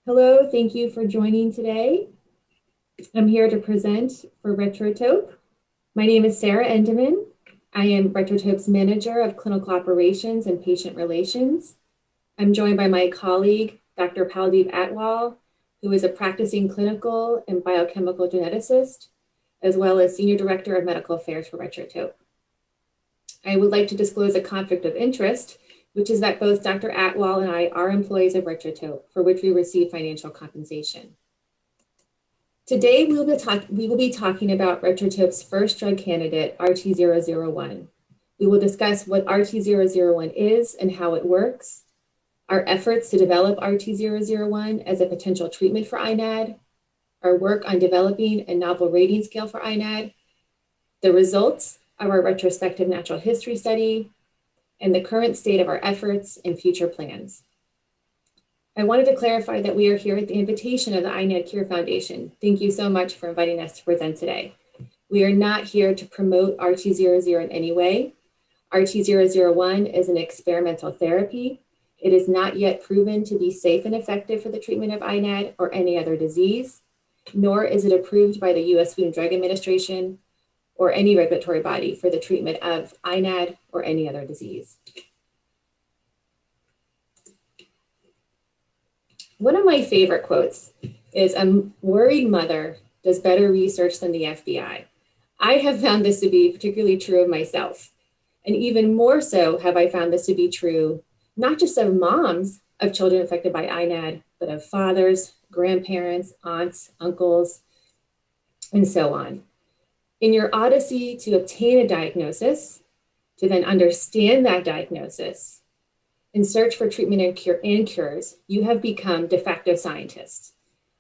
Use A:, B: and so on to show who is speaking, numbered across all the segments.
A: Hello, thank you for joining today. I'm here to present for Retrotope. My name is Sarah Endeman. I am Retrotope's Manager of Clinical Operations and Patient Relations. I'm joined by my colleague, Dr. Paldeep Atwal, who is a practicing clinical and biochemical geneticist, as well as Senior Director of Medical Affairs for Retrotope. I would like to disclose a conflict of interest, which is that both Dr. Atwal and I are employees of Retrotope, for which we receive financial compensation. Today, we will be talking about Retrotope's first drug candidate, RT001. We will discuss what RT001 is and how it works, our efforts to develop RT001 as a potential treatment for INAD, our work on developing a novel rating scale for INAD, the results of our retrospective natural history study, and the current state of our efforts and future plans. I wanted to clarify that we are here at the invitation of the INAD Cure Foundation. Thank you so much for inviting us to present today. We are not here to promote RT00 in any way. RT001 is an experimental therapy. It is not yet proven to be safe and effective for the treatment of INAD or any other disease, nor is it approved by the US Food and Drug Administration or any regulatory body for the treatment of INAD or any other disease. One of my favorite quotes is, "A worried mother does better research than the FBI." I have found this to be particularly true of myself. And even more so have I found this to be true, not just of moms of children affected by INAD, but of fathers, grandparents, aunts, uncles, and so on. In your odyssey to obtain a diagnosis, to then understand that diagnosis, in search for treatment and cures, you have become de facto scientists.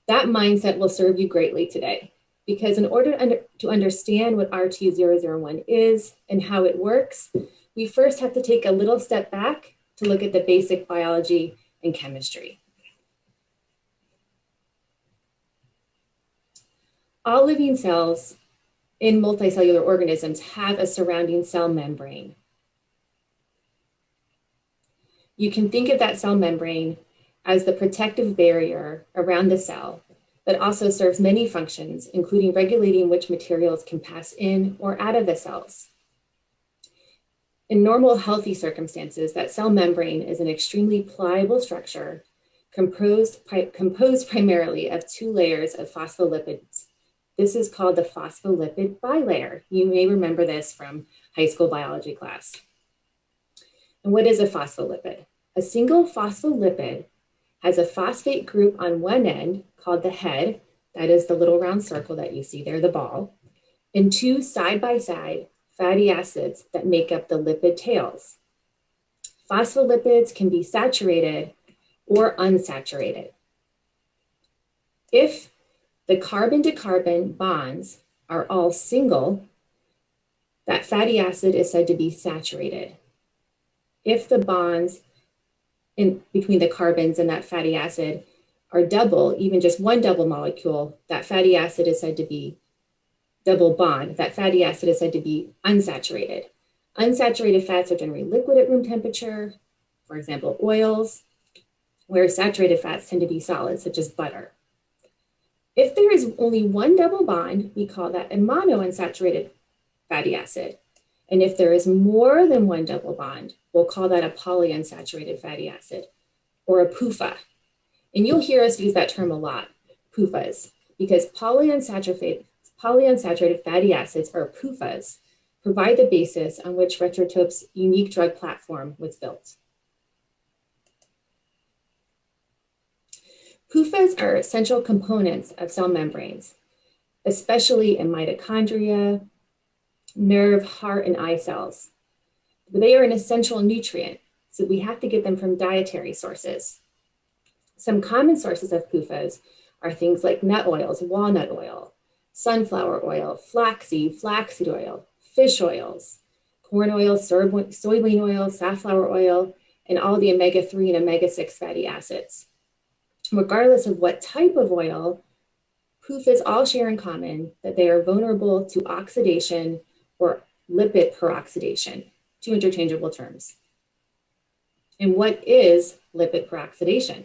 A: That mindset will serve you greatly today, because in order to understand what RT001 is and how it works, we first have to take a little step back to look at the basic biology and chemistry. All living cells in multicellular organisms have a surrounding cell membrane. You can think of that cell membrane as the protective barrier around the cell that also serves many functions, including regulating which materials can pass in or out of the cells. In normal, healthy circumstances, that cell membrane is an extremely pliable structure composed primarily of two layers of phospholipids. This is called the Phospholipid Bilayer. You may remember this from high school biology class. And what is a phospholipid? A single phospholipid has a phosphate group on one end called the head, that is the little round circle that you see there, the ball, and two side-by-side fatty acids that make up the lipid tails. Phospholipids can be saturated or unsaturated. If the carbon-to-carbon bonds are all single, that fatty acid is said to be saturated. If the bonds in between the carbons and that fatty acid are double, even just one double molecule, that fatty acid is said to be double bond. That fatty acid is said to be unsaturated. Unsaturated fats are generally liquid at room temperature, for example, oils, whereas saturated fats tend to be solid, such as butter. If there is only one double bond, we call that a monounsaturated fatty acid. And if there is more than one double bond, we'll call that a polyunsaturated fatty acid, or a PUFA. And you'll hear us use that term a lot, PUFAs, because polyunsaturated fatty acids, or PUFAs, provide the basis on which Retrotope's unique drug platform was built. Pufas are essential components of cell membranes, especially in mitochondria, nerve, heart, and eye cells. But they are an essential nutrient, so we have to get them from dietary sources. Some common sources of Pufas are things like nut oils, walnut oil, sunflower oil, flaxseed oil, fish oils, corn oil, soybean oil, safflower oil, and all the omega-3 and omega-6 fatty acids. Regardless of what type of oil, Pufas all share in common that they are vulnerable to oxidation or lipid peroxidation, two interchangeable terms. And what is lipid peroxidation?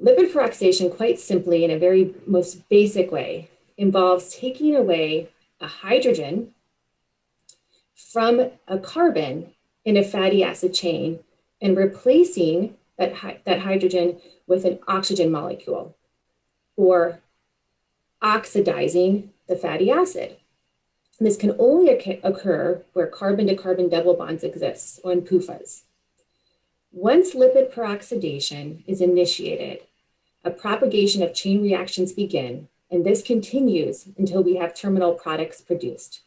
A: Lipid peroxidation, quite simply, in a very most basic way, involves taking away a hydrogen from a carbon in a fatty acid chain and replacing that hydrogen with an oxygen molecule, or oxidizing the fatty acid. And this can only occur where carbon-to-carbon double bonds exist, or in Pufas. Once lipid peroxidation is initiated, a propagation of chain reactions begin, and this continues until we have terminal products produced.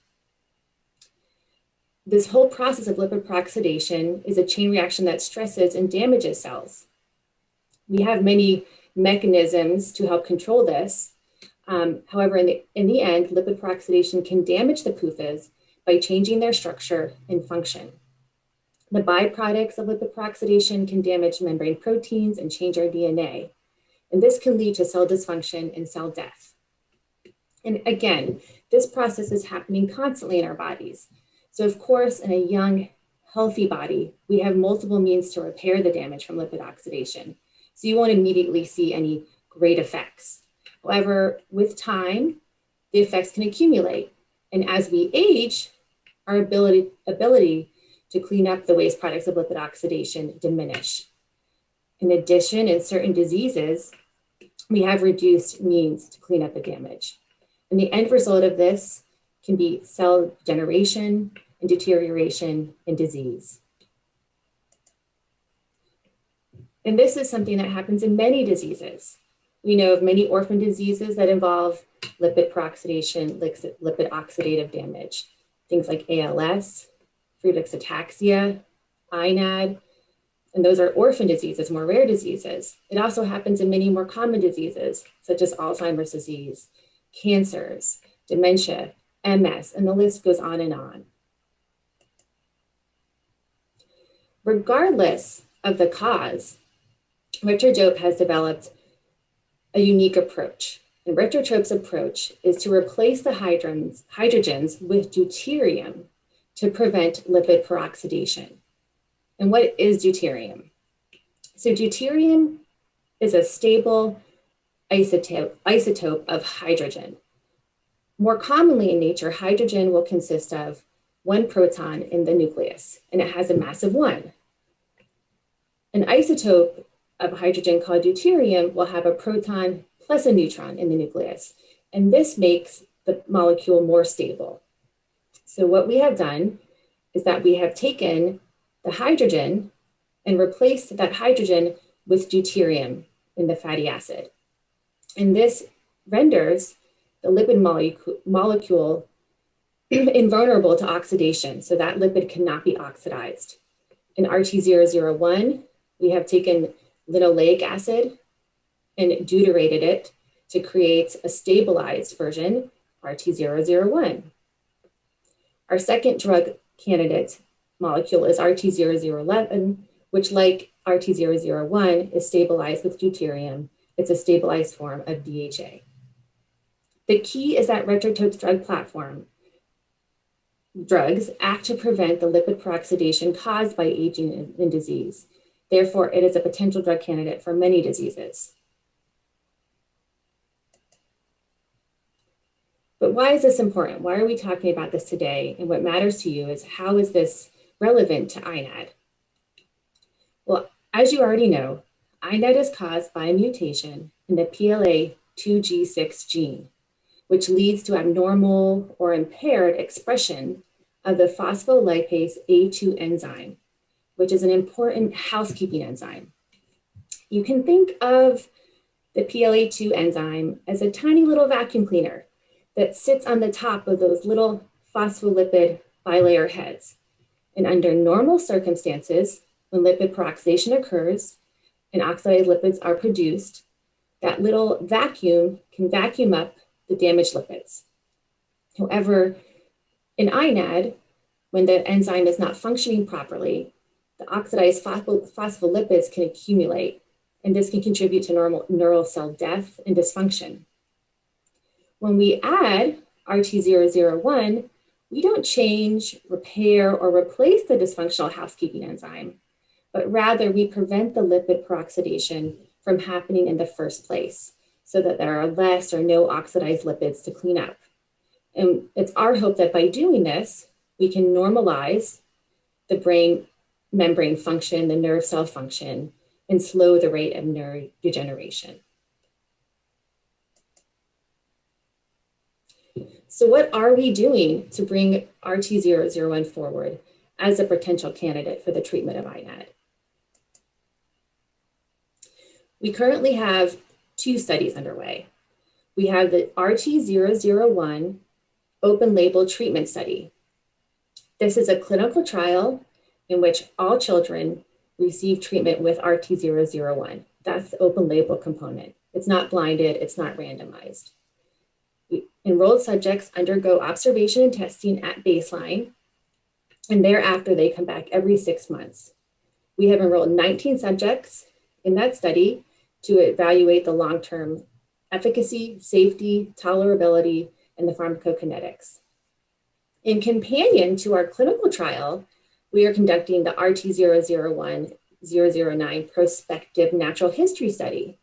A: This whole process of lipid peroxidation is a chain reaction that stresses and damages cells. We have many mechanisms to help control this. However, in the end, lipid peroxidation can damage the Pufas by changing their structure and function. The byproducts of lipid peroxidation can damage membrane proteins and change our DNA. And this can lead to cell dysfunction and cell death. And again, this process is happening constantly in our bodies. So of course, in a young, healthy body, we have multiple means to repair the damage from lipid oxidation. So you won't immediately see any great effects. However, with time, the effects can accumulate. And as we age, our ability to clean up the waste products of lipid oxidation diminish. In addition, in certain diseases, we have reduced means to clean up the damage. And the end result of this can be cell degeneration and deterioration and disease. And this is something that happens in many diseases. We know of many orphan diseases that involve lipid peroxidation, lipid oxidative damage. Things like ALS, Friedreich's ataxia, INAD, and those are orphan diseases, more rare diseases. It also happens in many more common diseases, such as Alzheimer's disease, cancers, dementia, MS, and the list goes on and on. Regardless of the cause, Retrotope has developed a unique approach. And Retrotope's approach is to replace the hydrogens with deuterium to prevent lipid peroxidation. And what is deuterium? So deuterium is a stable isotope of hydrogen. More commonly in nature, hydrogen will consist of one proton in the nucleus, and it has a mass of 1. An isotope of hydrogen called deuterium will have a proton plus a neutron in the nucleus, and this makes the molecule more stable. So what we have done is that we have taken the hydrogen and replaced that hydrogen with deuterium in the fatty acid. And this renders the lipid molecule invulnerable to oxidation, so that lipid cannot be oxidized. In RT001, we have taken linoleic acid and deuterated it to create a stabilized version, RT001. Our second drug candidate molecule is RT011, which, like RT001, is stabilized with deuterium. It's a stabilized form of DHA. The key is that Retrotope's drug platform drugs act to prevent the lipid peroxidation caused by aging and disease. Therefore, it is a potential drug candidate for many diseases. But why is this important? Why are we talking about this today? And what matters to you is, how is this relevant to INAD? Well, as you already know, INAD is caused by a mutation in the PLA2G6 gene, which leads to abnormal or impaired expression of the phospholipase A2 enzyme, which is an important housekeeping enzyme. You can think of the PLA2 enzyme as a tiny little vacuum cleaner that sits on the top of those little phospholipid bilayer heads. And under normal circumstances, when lipid peroxidation occurs and oxidized lipids are produced, that little vacuum can vacuum up the damaged lipids. However, in INAD, when the enzyme is not functioning properly, the oxidized phospholipids can accumulate, and this can contribute to neural cell death and dysfunction. When we add RT001, we don't change, repair, or replace the dysfunctional housekeeping enzyme, but rather we prevent the lipid peroxidation from happening in the first place, so that there are less or no oxidized lipids to clean up. And it's our hope that by doing this, we can normalize the brain membrane function, the nerve cell function, and slow the rate of neurodegeneration. So what are we doing to bring RT001 forward as a potential candidate for the treatment of INAD? We currently have 2 studies underway. We have the RT001 open label treatment study. This is a clinical trial in which all children receive treatment with RT001. That's the open label component. It's not blinded, it's not randomized. Enrolled subjects undergo observation and testing at baseline, and thereafter they come back every 6 months. We have enrolled 19 subjects in that study to evaluate the long-term efficacy, safety, tolerability, and the pharmacokinetics. In companion to our clinical trial, we are conducting the RT001-009 prospective natural history study.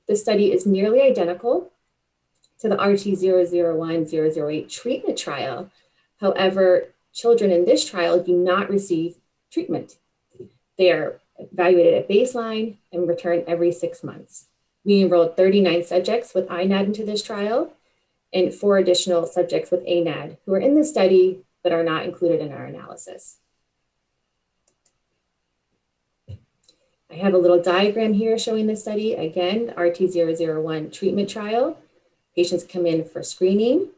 A: The study is nearly identical to the RT001-008 treatment trial. However, children in this trial do not receive treatment. They are evaluated at baseline and return every 6 months. We enrolled 39 subjects with INAD into this trial and 4 additional subjects with ANAD who are in the study but are not included in our analysis. I have a little diagram here showing the study. Again, RT001 treatment trial. Patients come in for screening.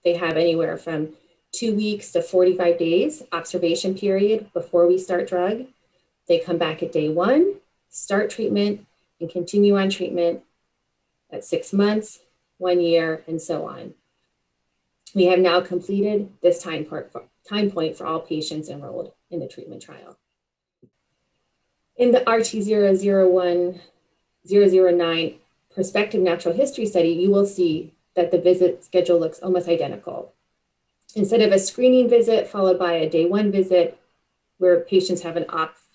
A: They have anywhere from 2 weeks to 45 days observation period before we start drug. They come back at day 1, start treatment, and continue on treatment at 6 months, 1 year, and so on. We have now completed this time point for all patients enrolled in the treatment trial. In the RT001-009 prospective natural history study, you will see that the visit schedule looks almost identical. Instead of a screening visit followed by a day 1 visit where patients have an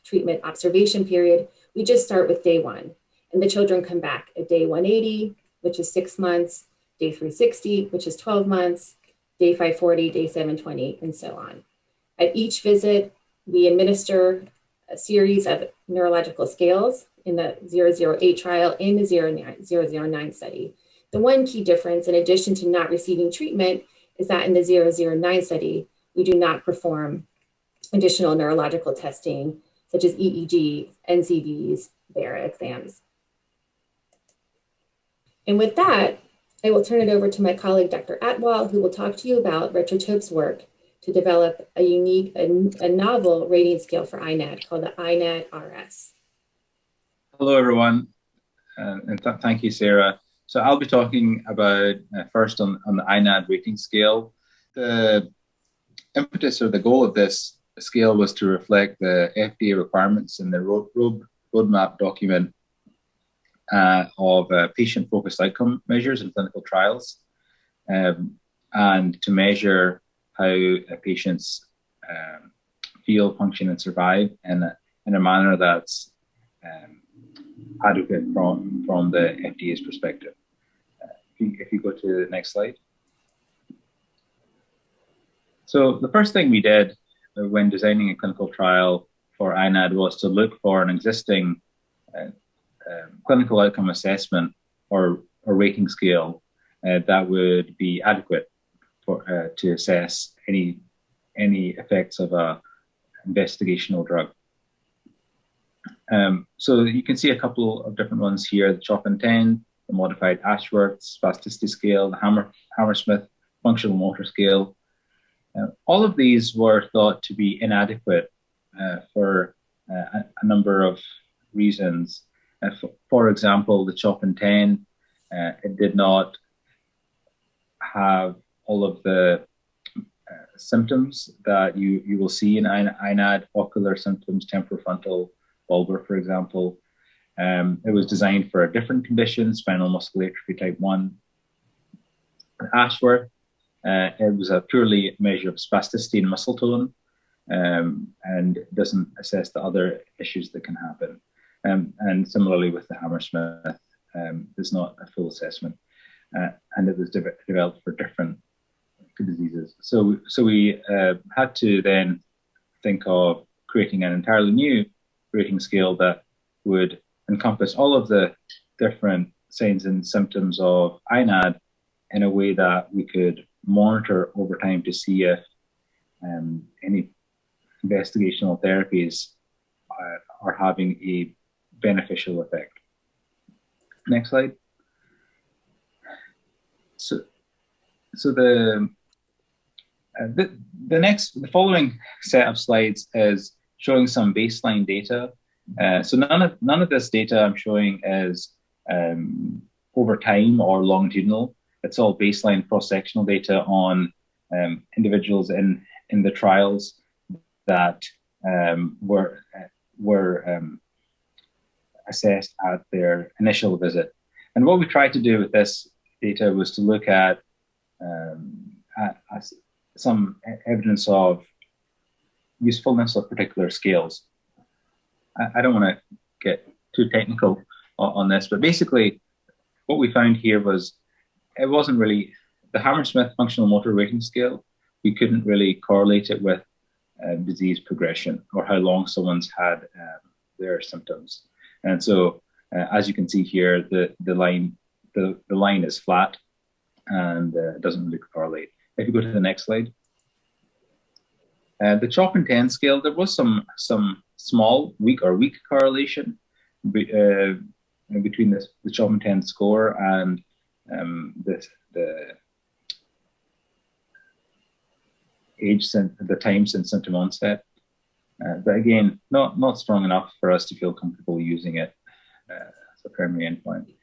A: treatment observation period, we just start with day 1. And the children come back at day 180, which is 6 months, day 360, which is 12 months, day 540, day 720, and so on. At each visit, we administer a series of neurological scales in the 008 trial and the 009 study. The one key difference, in addition to not receiving treatment, is that in the 009 study, we do not perform additional neurological testing, such as EEG, NCVs, BARA exams. And with that, I will turn it over to my colleague, Dr. Atwal, who will talk to you about Retrotope's work to develop a unique, a novel rating scale for INAD called the INAD-RS.
B: Hello, everyone, and thank you, Sarah. So I'll be talking about first on the INAD rating scale. The impetus or the goal of this scale was to reflect the FDA requirements in the roadmap document of patient-focused outcome measures in clinical trials, and to measure how patients feel, function, and survive in a manner that's adequate from the FDA's perspective. If you go to the next slide. So the first thing we did when designing a clinical trial for INAD was to look for an existing clinical outcome assessment or rating scale that would be adequate for to assess any effects of a investigational drug. So you can see a couple of different ones here: the CHOP-INTEND, the modified Ashworth spasticity scale, the Hammersmith functional motor scale. All of these were thought to be inadequate for a number of reasons. For example, the CHOP-INTEND, it did not have all of the symptoms that you will see in INAD, ocular symptoms, temporofrontal bulbar, for example. It was designed for a different condition, spinal muscular atrophy type 1. Ashworth, it was a purely measure of spasticity and muscle tone, and doesn't assess the other issues that can happen. And similarly with the Hammersmith, there's not a full assessment, and it was developed for different diseases. So we had to then think of creating an entirely new rating scale that would encompass all of the different signs and symptoms of INAD in a way that we could monitor over time to see if any investigational therapies are having a beneficial effect. Next slide. So the following set of slides is showing some baseline data. So none of this data I'm showing is over time or longitudinal. It's all baseline cross-sectional data on individuals in the trials that were assessed at their initial visit. And what we tried to do with this data was to look at some evidence of usefulness of particular scales. I don't want to get too technical on this, but basically what we found here was it wasn't really the Hammersmith Functional Motor Rating Scale. We couldn't really correlate it with disease progression or how long someone's had their symptoms. And so, as you can see here, the line is flat and doesn't really correlate. If you go to the next slide, the CHOP and 10 scale, there was some small weak correlation between the CHOP and 10 score and the age the time since symptom onset. But again, not strong enough for us to feel comfortable using it as a primary endpoint.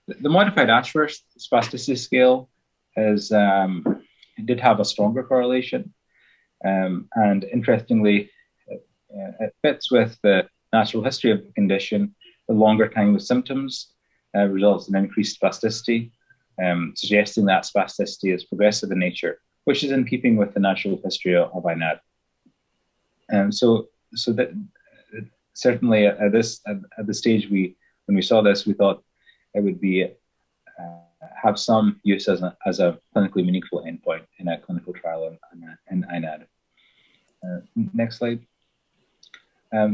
B: The modified Ashworth spasticity scale did have a stronger correlation, and interestingly, it fits with the natural history of the condition. The longer time with symptoms results in increased spasticity, suggesting that spasticity is progressive in nature, which is in keeping with the natural history of INAD. So that certainly at the stage when we saw this, we thought it would be have some use as a clinically meaningful endpoint in a clinical trial in INAD. Next slide.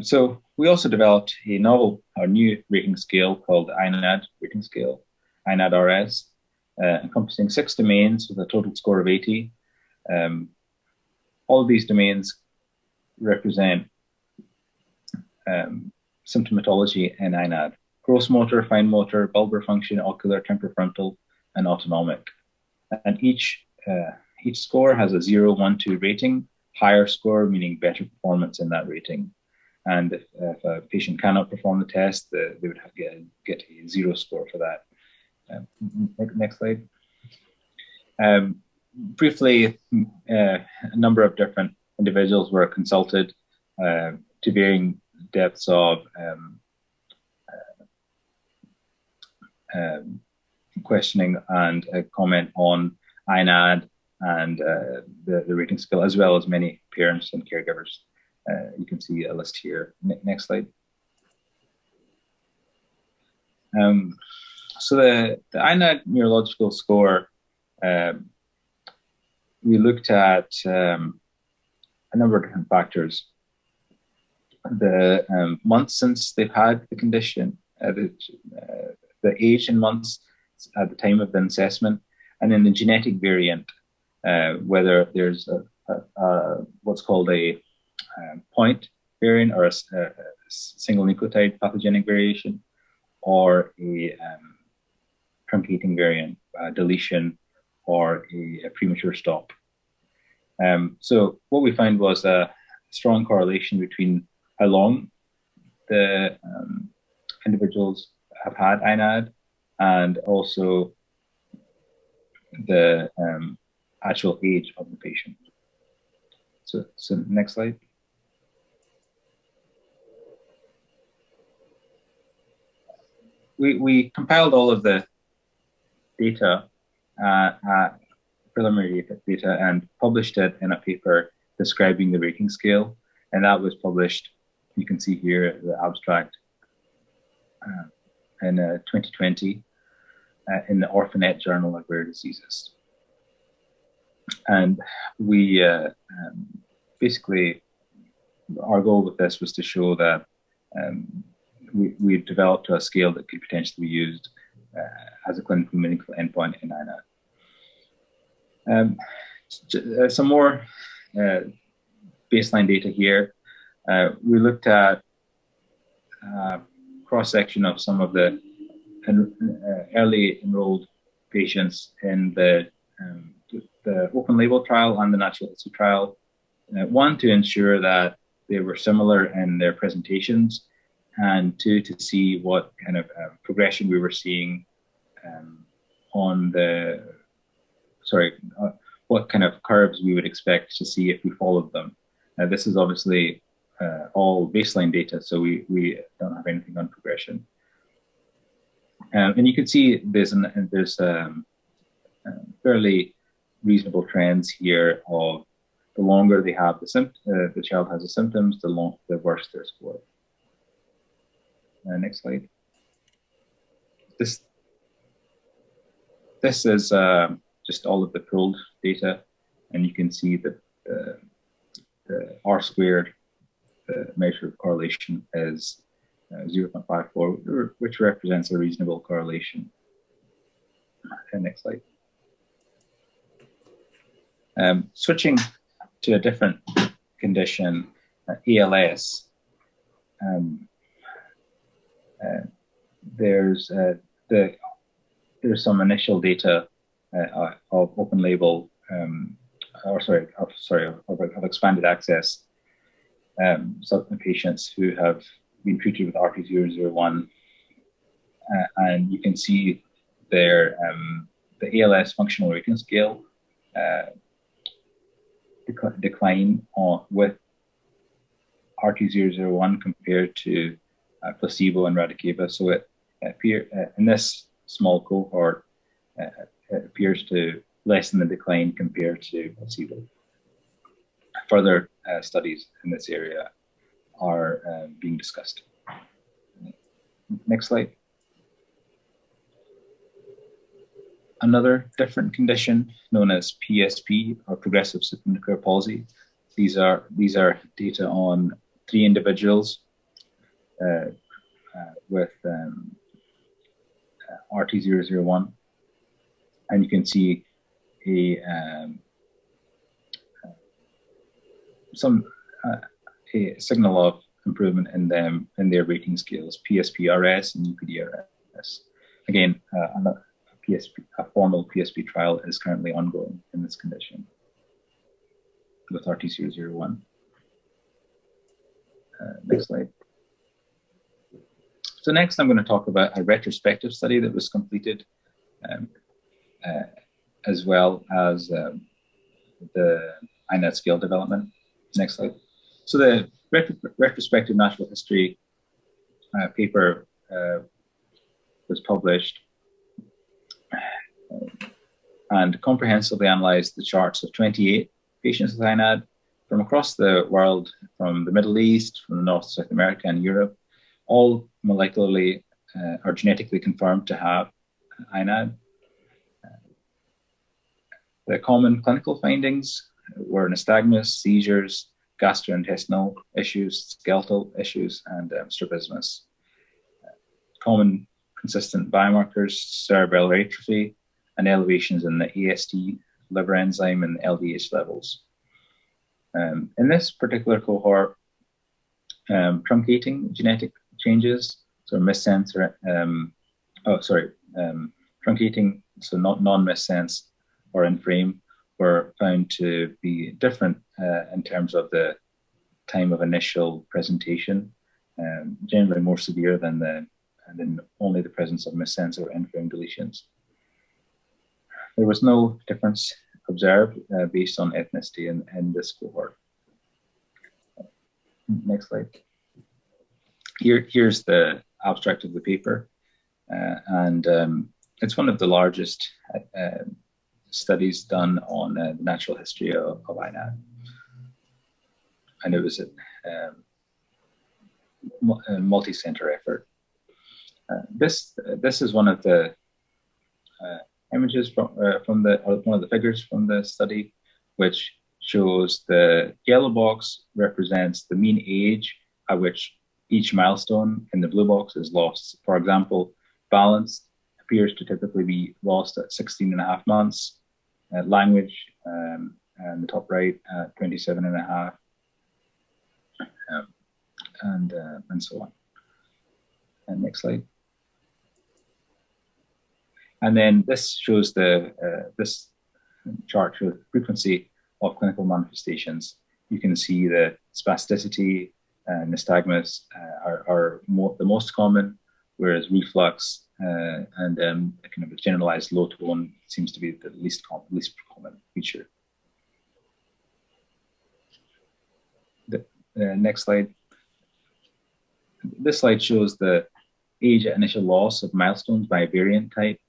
B: So we also developed a new rating scale called INAD rating scale, INAD-RS, encompassing 6 domains with a total score of 80. All of these domains represent symptomatology in INAD: gross motor, fine motor, bulbar function, ocular, temporofrontal, and autonomic. And each score has a 0, 1, 2 rating, higher score meaning better performance in that rating. And if a patient cannot perform the test, they would have to get a 0 score for that. Next slide. Briefly, a number of different individuals were consulted to varying depths of questioning and comment on INAD and the rating scale, as well as many parents and caregivers. You can see a list here. Next slide. So the INAD neurological score, we looked at a number of different factors. The months since they've had the condition, the age in months at the time of the assessment, and then the genetic variant, whether there's what's called a point variant or a single nucleotide pathogenic variation, or a truncating variant, deletion, or a premature stop. So what we found was a strong correlation between how long the individuals have had INAD and also the actual age of the patient. So next slide. We compiled all of the data, preliminary data, and published it in a paper describing the rating scale. And that was published, you can see here, the abstract, in 2020 in the Orphanet Journal of Rare Diseases. And we basically, our goal with this was to show that we've developed a scale that could potentially be used as a clinically meaningful endpoint in INAD. Some more baseline data here. We looked at cross-section of some of the early enrolled patients in the open label trial and the natural history trial. One, to ensure that they were similar in their presentations, and two, to see what kind of progression we were seeing on the, what kind of curves we would expect to see if we followed them. This is obviously all baseline data, so we don't have anything on progression. And you can see there's fairly reasonable trends here of the longer they have the child has the symptoms, the worse their score. Next slide. This is just all of the pooled data, and you can see that the R-squared measure of correlation is 0.54, which represents a reasonable correlation. Next slide. Switching to a different condition, ALS. There's some initial data of open label, of expanded access patients who have been treated with RT001, and you can see there the ALS functional rating scale decline with RT001 compared to placebo and Radicava. So it in this small cohort, it appears to lessen the decline compared to placebo. Further studies in this area are being discussed. Next slide. Another different condition known as PSP, or progressive supranuclear palsy. These are data on 3 individuals with RT001, and you can see a signal of improvement in their rating scales, PSP-RS and UPD-RS. Again, a formal PSP trial is currently ongoing in this condition with RT001. Next slide. So next I'm going to talk about a retrospective study that was completed, as well as the INAD scale development. Next slide. So the retrospective natural history paper was published and comprehensively analyzed the charts of 28 patients with INAD from across the world, from the Middle East, from North, South America, and Europe, all molecularly or genetically confirmed to have INAD. The common clinical findings were nystagmus, seizures, gastrointestinal issues, skeletal issues, and strabismus. Common consistent biomarkers, cerebral atrophy, and elevations in the AST, liver enzyme, and LDH levels. In this particular cohort, truncating genetic changes, so missense, truncating, so not non-missense or in-frame, were found to be different in terms of the time of initial presentation, generally more severe than only the presence of missense or in-frame deletions. There was no difference observed based on ethnicity in this cohort. Next slide. Here's the abstract of the paper, and it's one of the largest studies done on the natural history of INAD. And it was a multi-center effort. This is one of the images from one of the figures from the study, which shows the yellow box represents the mean age at which each milestone in the blue box is lost. For example, balance appears to typically be lost at 16.5 months. Language, and the top right at 27.5, and so on. And next slide. And then this shows this chart shows the frequency of clinical manifestations. You can see the spasticity and nystagmus are the most common, whereas reflux and kind of a generalized low tone seems to be the least common feature. The next slide. This slide shows the age at initial loss of milestones by variant type.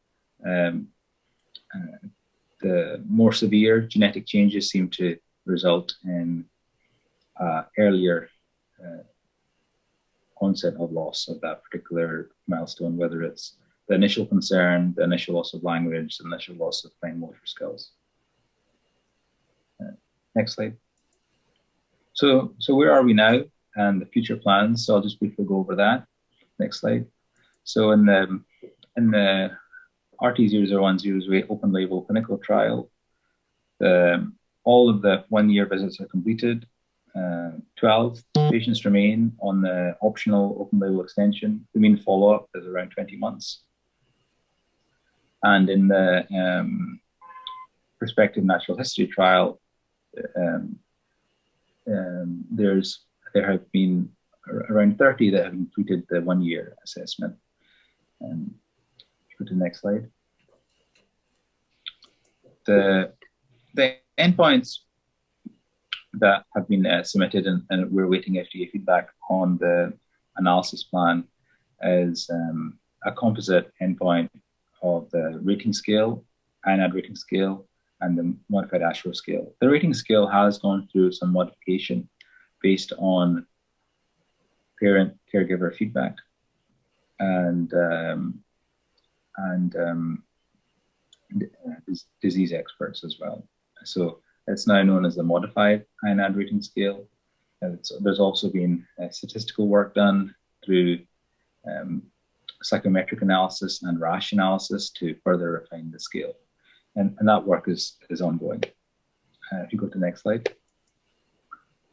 B: The more severe genetic changes seem to result in earlier onset of loss of that particular milestone, whether it's the initial concern, the initial loss of language, the initial loss of fine motor skills. Next slide. So where are we now and the future plans? So I'll just briefly go over that. Next slide. So in the RT00108 open label clinical trial, all of the 1-year visits are completed. 12 patients remain on the optional open label extension. The mean follow-up is around 20 months. And in the prospective natural history trial, there have been around 30 that have completed the 1-year assessment. Go to the next slide. The endpoints that have been submitted, and we're waiting FDA feedback on the analysis plan, is a composite endpoint of the rating scale, INAD rating scale, and the modified Ashworth scale. The rating scale has gone through some modification based on parent caregiver feedback and disease experts as well. So it's now known as the modified INAD rating scale. There's also been statistical work done through psychometric analysis and rash analysis to further refine the scale. And that work is ongoing. If you go to the next slide.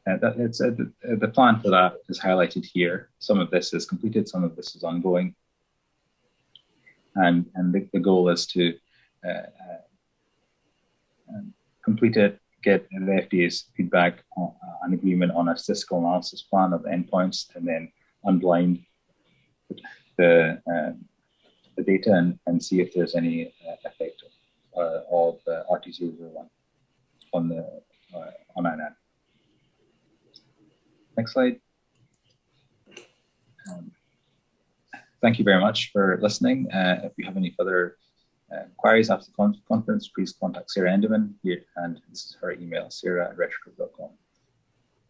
B: The plan for that is highlighted here. Some of this is completed, some of this is ongoing. And the goal is to complete it, get the FDA's feedback on an agreement on a statistical analysis plan of the endpoints, and then unblind the data and see if there's any effect of RT001 on INAD. Next slide. Thank you very much for listening. If you have any further queries after the conference, please contact Sarah Enderman here, and this is her email, sarah@retrotope.com.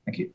B: Thank you.